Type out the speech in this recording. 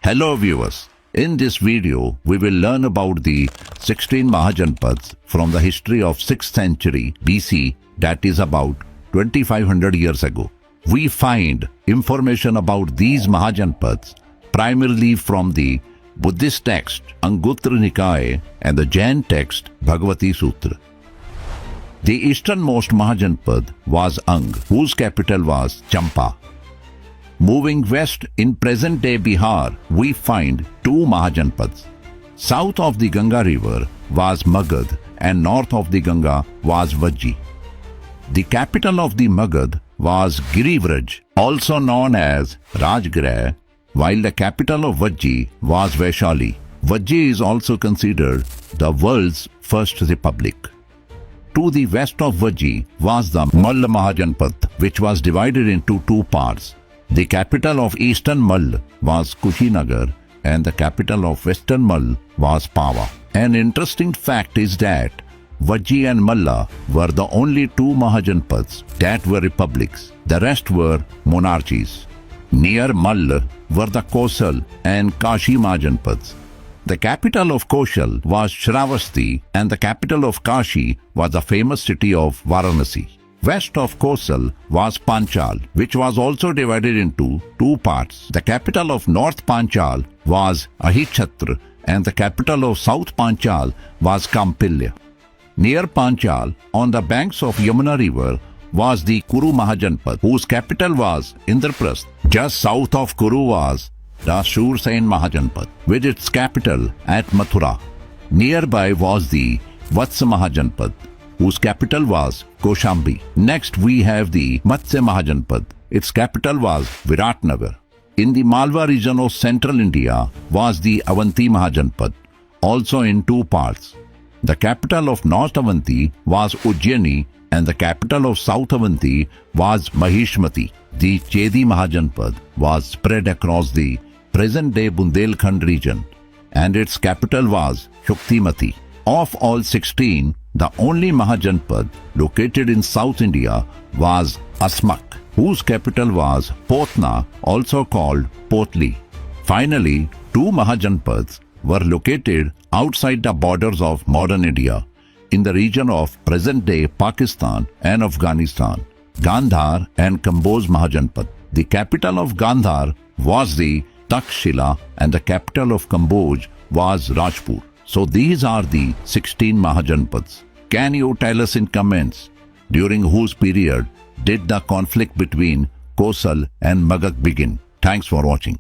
Hello viewers, in this video we will learn about the 16 Mahajanpads from the history of 6th century BC, that is about 2500 years ago. We find information about these Mahajanpads primarily from the Buddhist text Anguttara Nikaya and the Jain text Bhagavati Sutra. The easternmost Mahajanpad was Ang, whose capital was Champa. Moving west in present-day Bihar, we find two Mahajanpads. South of the Ganga river was Magad and north of the Ganga was Vajji. The capital of the Magad was Girivraj, also known as Rajgrah, while the capital of Vajji was Vaishali. Vajji is also considered the world's first republic. To the west of Vajji was the Malla Mahajanpad, which was divided into two parts. The capital of eastern Mall was Kushinagar and the capital of western Mall was Pava. An interesting fact is that Vajji and Malla were the only two Mahajanpads that were republics. The rest were monarchies. Near Mall were the Kosal and Kashi Mahajanpads. The capital of Koshal was Shravasti and the capital of Kashi was the famous city of Varanasi. West of Kosal was Panchal, which was also divided into two parts. The capital of North Panchal was Ahichhatra and the capital of South Panchal was Kampilya. Near Panchal, on the banks of Yamuna river, was the Kuru Mahajanpad, whose capital was Indraprasth. Just south of Kuru was the Shursain Mahajanpad, with its capital at Mathura. Nearby was the Vatsa Mahajanpad, whose capital was Koshambi. Next we have the Matsya Mahajanpad. Its capital was Viratnagar. In the Malwa region of central India was the Avanti Mahajanpad, also in two parts. The capital of North Avanti was Ujjaini and the capital of South Avanti was Mahishmati. The Chedi Mahajanpad was spread across the present-day Bundelkhand region and its capital was Shuktimati. Of all 16, the only Mahajanpad located in South India was Asmak, whose capital was Potna, also called Potli. Finally, two Mahajanpads were located outside the borders of modern India, in the region of present-day Pakistan and Afghanistan, Gandhar and Kamboj Mahajanpad. The capital of Gandhar was the Takshila and the capital of Kamboj was Rajpur. So these are the 16 Mahajanpads. Can you tell us in comments during whose period did the conflict between Kosal and Magad begin? Thanks for watching.